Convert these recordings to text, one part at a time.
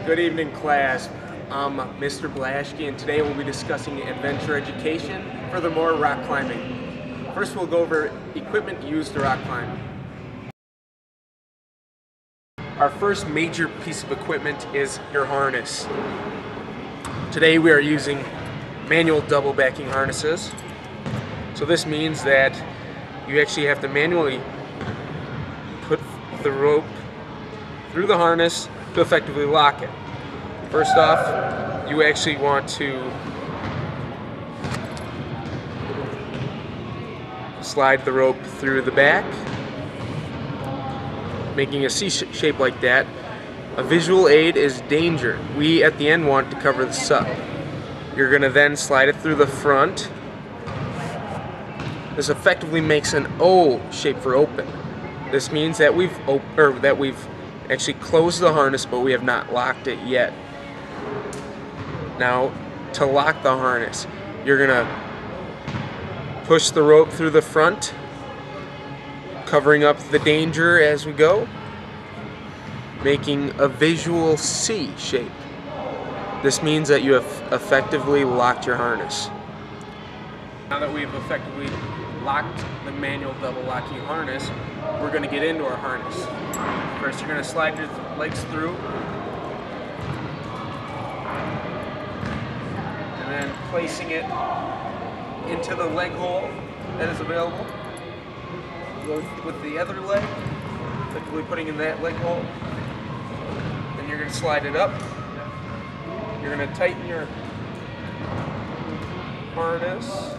Good evening, class. I'm Mr. Blaschke, and today we'll be discussing adventure education, furthermore rock climbing. First, we'll go over equipment used to rock climb. Our first major piece of equipment is your harness. Today we are using manual double backing harnesses. So this means that you actually have to manually put the rope through the harness to effectively lock it. First off, you actually want to slide the rope through the back, making a C shape like that. A visual aid is danger. We at the end want to cover this up. You're going to then slide it through the front. This effectively makes an O shape for open. This means that we've actually closed the harness, but we have not locked it yet. Now, to lock the harness, you're gonna push the rope through the front, covering up the danger as we go, making a visual C shape. This means that you have effectively locked your harness. Now that we've effectively locked the manual double locking harness, we're going to get into our harness. First, you're going to slide your legs through, and then placing it into the leg hole that is available. Go with the other leg, effectively putting in that leg hole. Then you're going to slide it up. You're going to tighten your harness.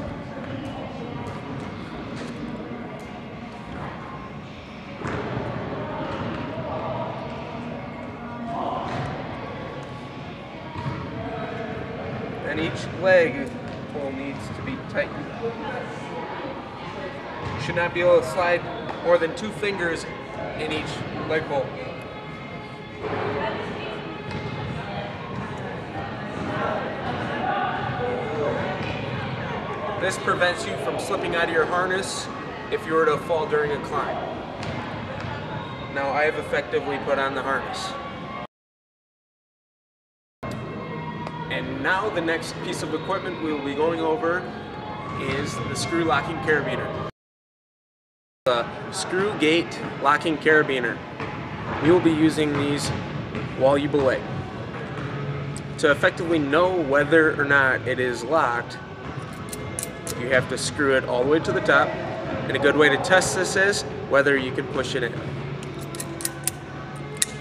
And each leg hole needs to be tightened. You should not be able to slide more than 2 fingers in each leg hole. This prevents you from slipping out of your harness if you were to fall during a climb. Now I have effectively put on the harness. And now the next piece of equipment we will be going over is the screw locking carabiner. The screw gate locking carabiner. We will be using these while you belay. To effectively know whether or not it is locked, you have to screw it all the way to the top. And a good way to test this is whether you can push it in.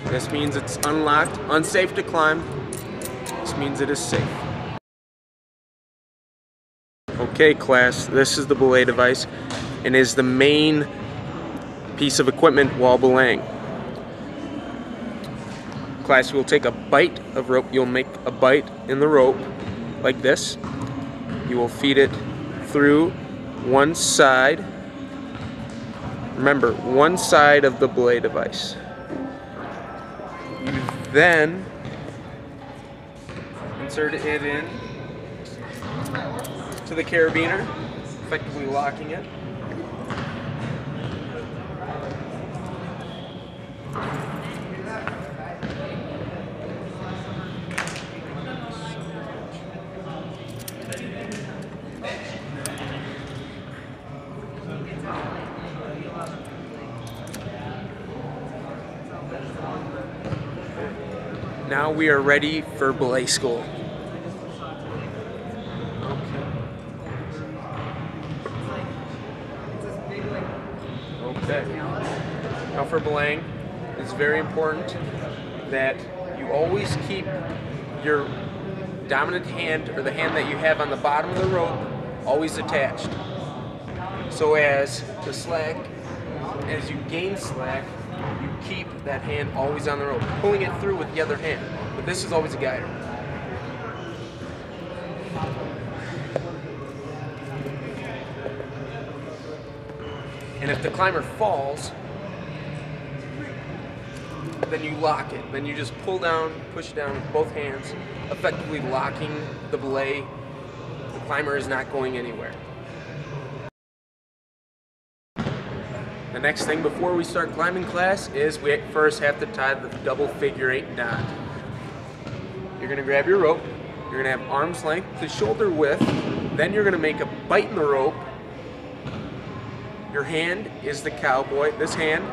This means it's unlocked, unsafe to climb. This means it is safe. Okay, class, this is the belay device and is the main piece of equipment while belaying. Class, you will take a bite of rope. You'll make a bite in the rope like this. You will feed it through one side. Remember, one side of the belay device. You then insert it in to the carabiner, effectively locking it. Now we are ready for belay school. Okay. Now for belaying, it's very important that you always keep your dominant hand, or the hand that you have on the bottom of the rope, always attached. So as the slack, as you gain slack, you keep that hand always on the rope, pulling it through with the other hand. But this is always a guider. And if the climber falls, then you lock it. Then you just pull down, push down with both hands, effectively locking the belay. The climber is not going anywhere. The next thing before we start climbing class is we first have to tie the double figure 8 knot. you're gonna grab your rope, you're gonna have arm's length to shoulder width, then you're gonna make a bite in the rope. Your hand is the cowboy, this hand,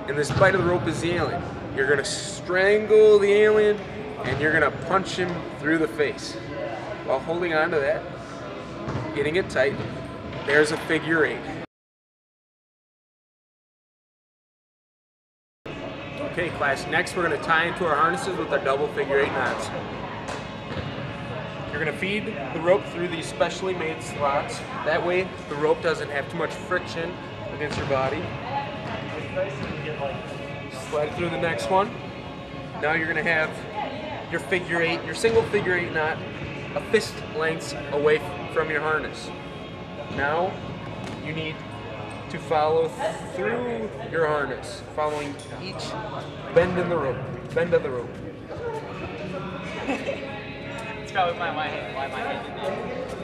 and this bite of the rope is the alien. You're gonna strangle the alien, and you're gonna punch him through the face. While holding on to that, getting it tight, there's a figure 8. Okay, class, next we're gonna tie into our harnesses with our double figure 8 knots. You're gonna feed the rope through these specially made slots. That way, the rope doesn't have too much friction against your body. Slide it through the next one. Now you're gonna have your figure 8, your single figure 8 knot, a fist length away from your harness. Now you need to follow through your harness, following each bend in the rope, bend of the rope. It's probably why my hand did that.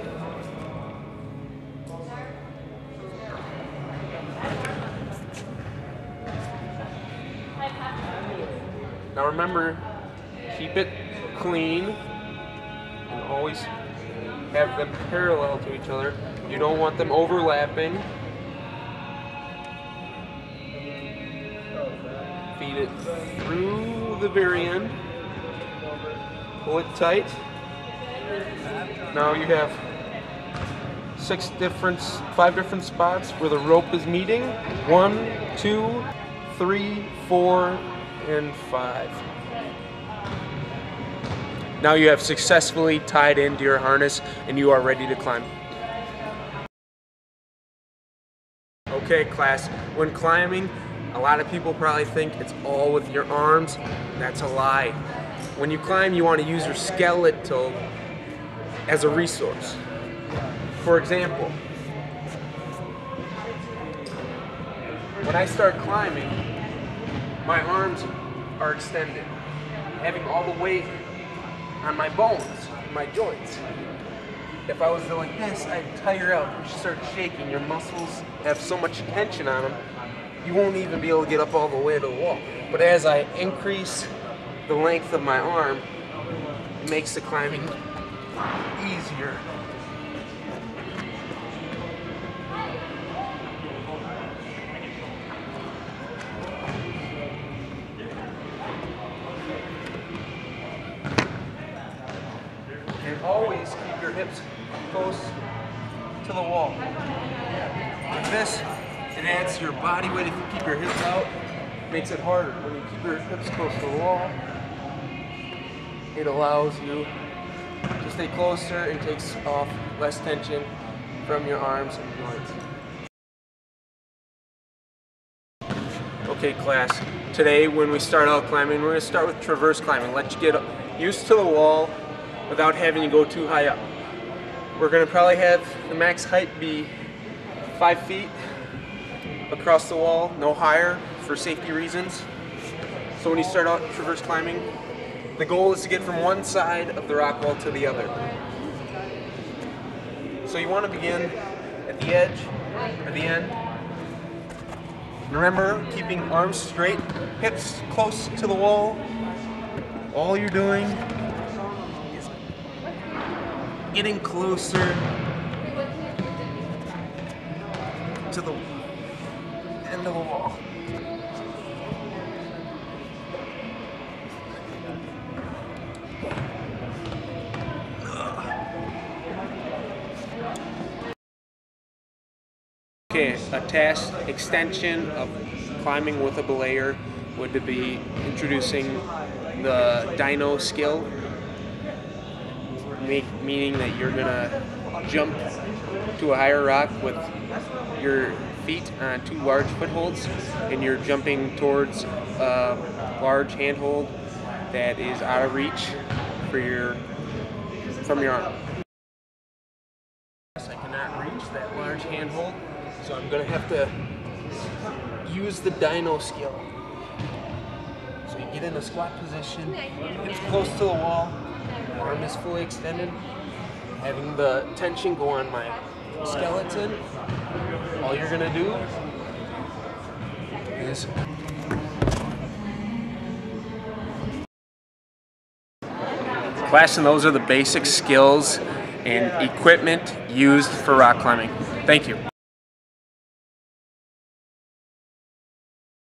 Now remember, keep it clean and always have them parallel to each other. You don't want them overlapping. Feed it through the very end. Pull it tight. Now you have 5 different spots where the rope is meeting. 1, 2, 3, 4, and 5. Now you have successfully tied into your harness and you are ready to climb. Okay, class, when climbing, a lot of people probably think it's all with your arms. That's a lie. When you climb, you want to use your skeletal as a resource. For example, when I start climbing, my arms are extended, having all the weight on my bones, my joints. If I was to like this, I'd tire out. You start shaking. Your muscles have so much tension on them, you won't even be able to get up all the way to the wall. But as I increase the length of my arm, it makes the climbing easier. And always keep your hips close to the wall. Like this, it adds to your body weight. If you keep your hips out, it makes it harder. When you keep your hips close to the wall, it allows you to stay closer and takes off less tension from your arms and joints. Okay, class, today when we start out climbing, we're going to start with traverse climbing. Let you get used to the wall without having to go too high up. We're going to probably have the max height be 5 feet across the wall, no higher for safety reasons. So when you start out traverse climbing, the goal is to get from one side of the rock wall to the other. So you want to begin at the edge or the end. Remember, keeping arms straight, hips close to the wall. All you're doing is getting closer to the end of the wall. Okay, a task extension of climbing with a belayer would be introducing the dino skill, meaning that you're gonna jump to a higher rock with your feet on 2 large footholds, and you're jumping towards a large handhold that is out of reach from your arm. I cannot reach that large handhold, so I'm going to have to use the dino skill. So you get in a squat position, it's close to the wall, arm is fully extended, having the tension go on my skeleton. All you're going to do is Class, and those are the basic skills and equipment used for rock climbing. Thank you.